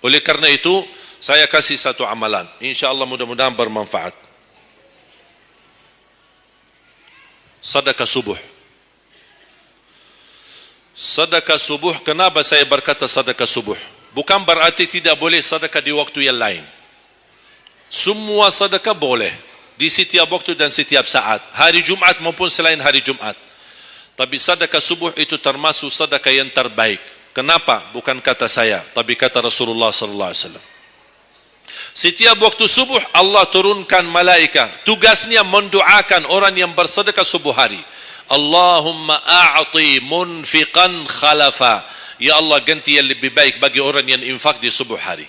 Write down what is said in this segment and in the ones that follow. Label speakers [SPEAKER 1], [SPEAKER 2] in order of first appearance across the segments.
[SPEAKER 1] Oleh karena itu, saya kasih satu amalan. InsyaAllah mudah-mudahan bermanfaat. Sedekah subuh. Sedekah subuh, kenapa saya berkata sedekah subuh? Bukan berarti tidak boleh sedekah di waktu yang lain. Semua sedekah boleh di setiap waktu dan setiap saat, hari Jumat maupun selain hari Jumat. Tapi sedekah subuh itu termasuk sedekah yang terbaik. Kenapa? Bukan kata saya, tapi kata Rasulullah sallallahu alaihi wasallam. Setiap waktu subuh Allah turunkan malaikat, tugasnya mendoakan orang yang bersedekah subuh hari. Allahumma a'ti munfiqan khalafa. Ya Allah, ganti yang lebih baik bagi orang yang infak di subuh hari.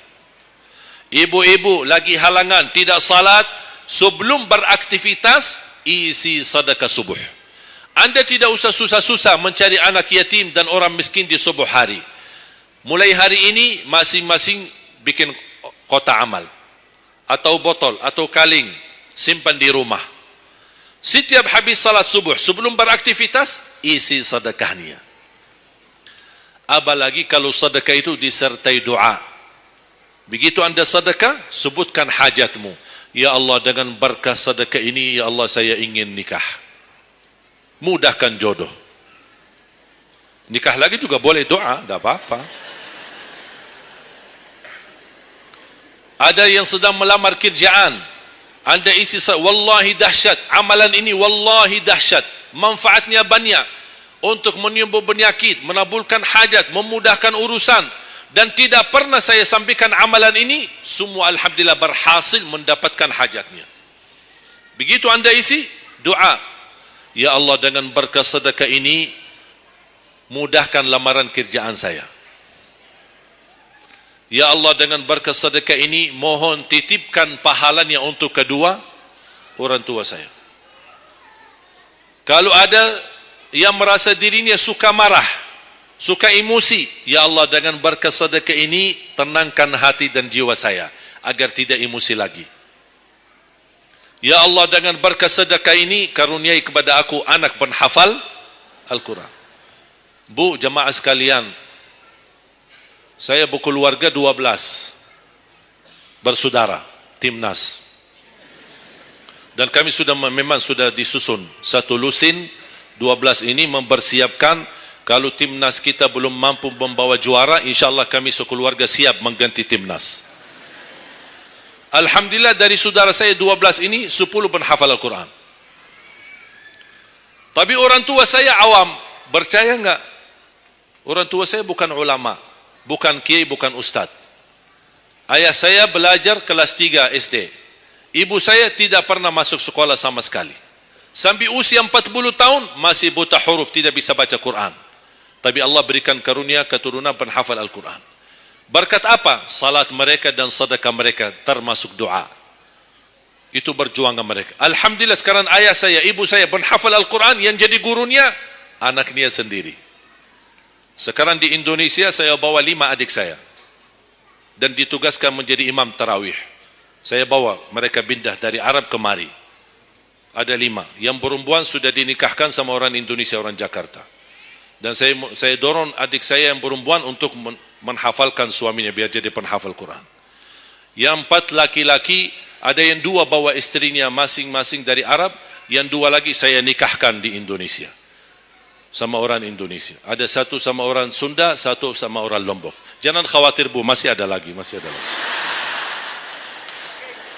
[SPEAKER 1] Ibu-ibu lagi halangan tidak salat, sebelum beraktivitas isi sedekah subuh. Anda tidak usah susah-susah mencari anak yatim dan orang miskin di subuh hari. Mulai hari ini masing-masing bikin kotak amal atau botol atau kaling, simpan di rumah. Setiap habis salat subuh sebelum beraktivitas isi sedekahnya. Apalagi kalau sedekah itu disertai doa. Begitu Anda sedekah, sebutkan hajatmu. Ya Allah, dengan berkah sedekah ini, ya Allah, saya ingin nikah. Mudahkan jodoh. Nikah lagi juga boleh doa, tidak apa-apa. Ada yang sedang melamar kerjaan, Anda isi, wallahi dahsyat, amalan ini wallahi dahsyat, manfaatnya banyak untuk menyembuh penyakit, menabulkan hajat, memudahkan urusan. Dan tidak pernah saya sampaikan amalan ini, semua alhamdulillah berhasil mendapatkan hajatnya. Begitu Anda isi, doa, ya Allah, dengan berkah sedekah ini mudahkan lamaran kerjaan saya. Ya Allah, dengan berkah sedekah ini mohon titipkan pahalanya untuk kedua orang tua saya. Kalau ada yang merasa dirinya suka marah, suka emosi, ya Allah, dengan berkah sedekah ini tenangkan hati dan jiwa saya agar tidak emosi lagi. Ya Allah, dengan berkah sedekah ini karuniai kepada aku anak penghafal Al-Quran. Bu, jemaah sekalian, saya berkeluarga 12 bersaudara, timnas. Dan kami memang sudah disusun satu lusin. 12 ini mempersiapkan kalau timnas kita belum mampu membawa juara, insyaAllah kami sekeluarga siap mengganti timnas. Alhamdulillah, dari saudara saya 12 ini 10 penghafal Al-Quran. Tapi orang tua saya awam. Percaya enggak? Orang tua saya bukan ulama, bukan kiai, bukan ustaz. Ayah saya belajar kelas 3 SD. Ibu saya tidak pernah masuk sekolah sama sekali. Sampai usia 40 tahun masih buta huruf, tidak bisa baca Quran. Tapi Allah berikan karunia keturunan penghafal Al-Quran. Berkat apa? Salat mereka dan sedekah mereka, termasuk doa. Itu berjuangan mereka. Alhamdulillah, sekarang ayah saya, ibu saya penghafal Al-Quran, yang jadi gurunya anaknya sendiri. Sekarang di Indonesia saya bawa 5 adik saya dan ditugaskan menjadi imam tarawih. Saya bawa mereka pindah dari Arab kemari. Ada 5. Yang perempuan sudah dinikahkan sama orang Indonesia, orang Jakarta. Dan saya dorong adik saya yang perempuan untuk menghafalkan suaminya biar jadi penghafal Quran. Yang 4 laki-laki, ada yang 2 bawa istrinya masing-masing dari Arab, yang 2 lagi saya nikahkan di Indonesia sama orang Indonesia. Ada 1 sama orang Sunda, 1 sama orang Lombok. Jangan khawatir Bu, masih ada lagi.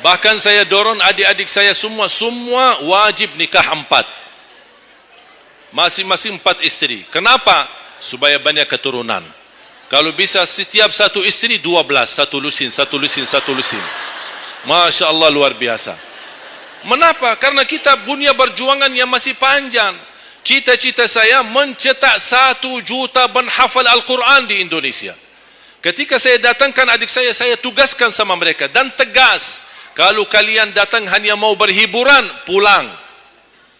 [SPEAKER 1] Bahkan saya dorong adik-adik saya semua wajib nikah 4. Masing-masing 4 istri. Kenapa? Supaya banyak keturunan. Kalau bisa setiap satu istri 12, satu lusin. Masya Allah, luar biasa. Mengapa? Karena kita punya perjuangan yang masih panjang. Cita-cita saya mencetak 1 juta penghafal Al-Quran di Indonesia. Ketika saya datangkan adik saya tugaskan sama mereka dan tegas, kalau kalian datang hanya mau berhiburan, pulang.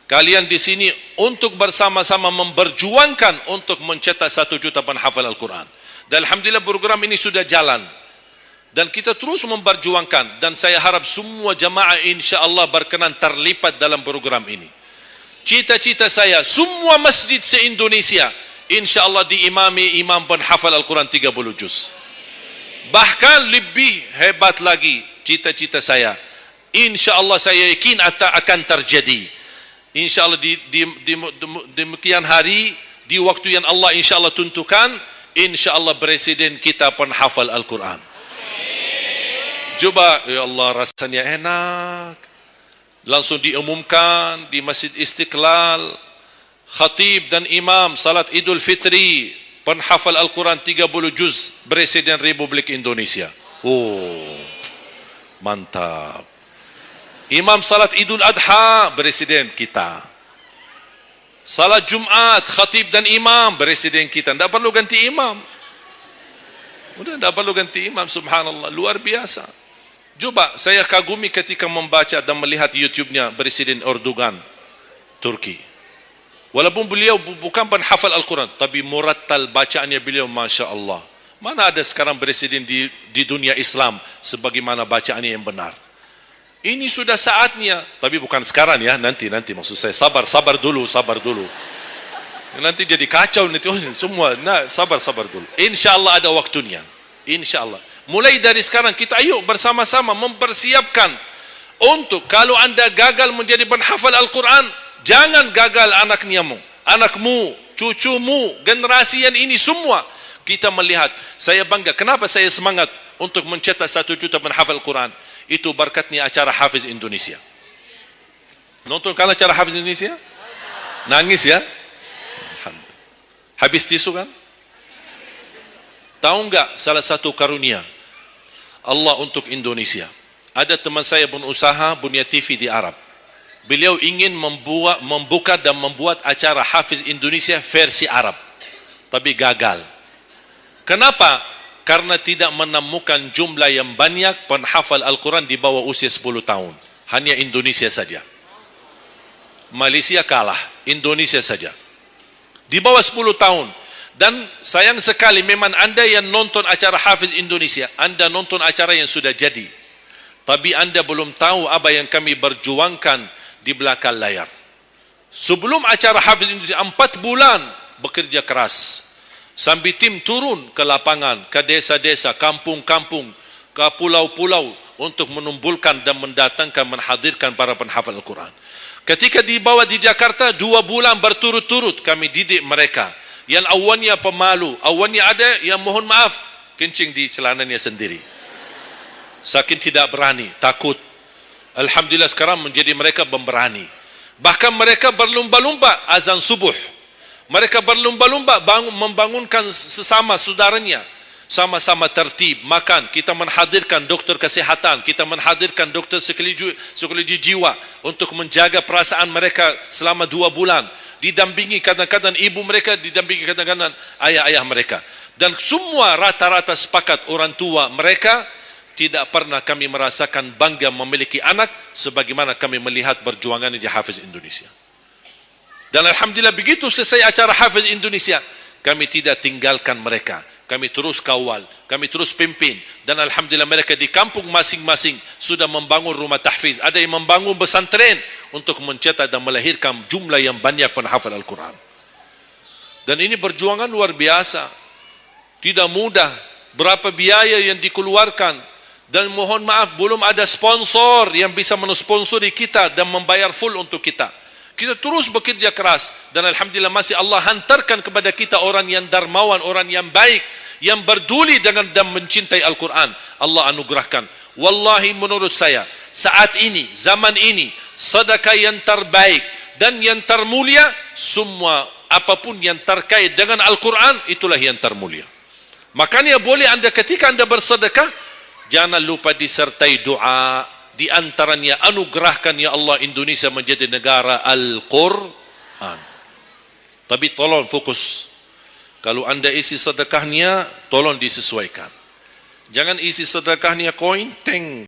[SPEAKER 1] Kalian di sini untuk bersama-sama memperjuangkan untuk mencetak 1 juta penghafal Al-Quran. Dan alhamdulillah program ini sudah jalan. Dan kita terus memperjuangkan. Dan saya harap semua jamaah insyaAllah berkenan terlibat dalam program ini. Cita-cita saya, semua masjid se-Indonesia insyaAllah diimami imam penghafal Al-Quran 30 juz. Bahkan lebih hebat lagi cita-cita saya. InsyaAllah saya yakin akan terjadi. InsyaAllah di demikian hari, di waktu yang Allah insyaAllah tentukan, insyaAllah Presiden kita penghafal Al-Quran. Coba, ya Allah, rasanya enak. Langsung diumumkan di Masjid Istiqlal, khatib dan imam salat Idul Fitri, penghafal Al-Quran 30 juz, Presiden Republik Indonesia. Oh, mantap. Imam salat Idul Adha, Presiden kita. Salat Jumat, khatib dan imam, Presiden kita. Tidak perlu ganti imam. Sudah tidak perlu ganti imam, subhanallah. Luar biasa. Coba, saya kagumi ketika membaca dan melihat YouTube-nya Presiden Erdogan, Turki. Walaupun beliau bukan penghafal Al-Quran, tapi murattal bacaannya beliau, Masya Allah. Mana ada sekarang presiden di dunia Islam sebagaimana bacaannya yang benar. Ini sudah saatnya, tapi bukan sekarang ya, nanti maksud saya, sabar dulu. Nanti jadi kacau nanti, semua, sabar dulu. InsyaAllah ada waktunya, InsyaAllah. Mulai dari sekarang kita ayo bersama-sama mempersiapkan untuk kalau anda gagal menjadi penghafal Al-Quran, jangan gagal anakmu, cucumu, generasi yang ini semua. Kita melihat, saya bangga. Kenapa saya semangat untuk mencetak 1 juta penghafal Al-Quran? Itu berkatnya acara Hafiz Indonesia. Nonton kan acara Hafiz Indonesia? Nangis ya? Alhamdulillah. Habis tisu kan? Tahu enggak salah satu karunia Allah untuk Indonesia? Ada teman saya berusaha punya TV di Arab. Beliau ingin membuka dan membuat acara Hafiz Indonesia versi Arab, tapi gagal. Kenapa? Karena tidak menemukan jumlah yang banyak penghafal Al-Quran di bawah usia 10 tahun. Hanya Indonesia saja. Malaysia kalah, Indonesia saja. Di bawah 10 tahun. Dan sayang sekali memang anda yang nonton acara Hafiz Indonesia, anda nonton acara yang sudah jadi. Tapi anda belum tahu apa yang kami berjuangkan di belakang layar. Sebelum acara Hafiz Indonesia, 4 bulan bekerja keras. Sambil tim turun ke lapangan, ke desa-desa, kampung-kampung, ke pulau-pulau untuk menumbuhkan dan mendatangkan, menghadirkan para penghafal Al-Quran. Ketika dibawa di Jakarta, 2 bulan berturut-turut kami didik mereka. Yang awalnya pemalu, awalnya ada yang mohon maaf, kencing di celananya sendiri. Saking tidak berani, takut. Alhamdulillah sekarang menjadi mereka pemberani. Bahkan mereka berlumba-lumba azan subuh. Mereka berlumba-lumba membangunkan sesama saudaranya. Sama-sama tertib, makan. Kita menghadirkan dokter kesehatan. Kita menghadirkan dokter psikologi jiwa untuk menjaga perasaan mereka selama 2 bulan. Didampingi kadang-kadang ibu mereka, didampingi kadang-kadang ayah-ayah mereka. Dan semua rata-rata sepakat orang tua mereka, tidak pernah kami merasakan bangga memiliki anak sebagaimana kami melihat perjuangan di Hafiz Indonesia. Dan Alhamdulillah begitu selesai acara Hafiz Indonesia, kami tidak tinggalkan mereka. Kami terus kawal, kami terus pimpin. Dan Alhamdulillah mereka di kampung masing-masing sudah membangun rumah tahfiz. Ada yang membangun pesantren untuk mencetak dan melahirkan jumlah yang banyak penghafal Al-Quran. Dan ini perjuangan luar biasa. Tidak mudah. Berapa biaya yang dikeluarkan. Dan mohon maaf, belum ada sponsor yang bisa mensponsori kita dan membayar full untuk kita. Kita terus bekerja keras dan Alhamdulillah masih Allah hantarkan kepada kita orang yang dermawan, orang yang baik, yang berduli dengan dan mencintai Al-Quran. Allah anugerahkan. Wallahi menurut saya, saat ini, zaman ini, sedekah yang terbaik dan yang termulia, semua apapun yang terkait dengan Al-Quran, itulah yang termulia. Makanya boleh anda ketika anda bersedekah, jangan lupa disertai doa. Di antaranya anugerahkan ya Allah Indonesia menjadi negara Al-Quran. Tapi tolong fokus. Kalau anda isi sedekahnya, tolong disesuaikan. Jangan isi sedekahnya koin, teng.